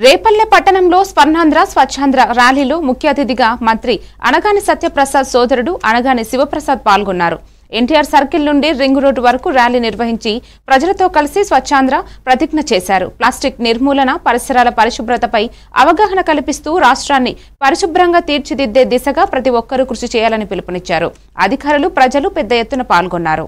రేపల్లె పట్టణంలో స్వర్ణాంధ్ర స్వచ్ఛాంధ్ర ర్యాలీలో ముఖ్య అతిథిగా మంత్రి అనగాని సత్యప్రసాద్ సోదరుడు అనగాని శివప్రసాద్ పాల్గొన్నారు. ఎన్టీఆర్ సర్కిల్ నుండి రింగ్ రోడ్డు వరకు ర్యాలీ నిర్వహించి ప్రజలతో కలిసి స్వచ్ఛాంధ్ర ప్రతిజ్ఞ చేశారు. ప్లాస్టిక్ నిర్మూలన, పరిసరాల పరిశుభ్రతపై అవగాహన కల్పిస్తూ రాష్ట్రాన్ని పరిశుభ్రంగా తీర్చిదిద్దే దిశగా ప్రతి ఒక్కరూ కృషి చేయాలని పిలుపునిచ్చారు. అధికారులు, ప్రజలు పెద్ద ఎత్తున పాల్గొన్నారు.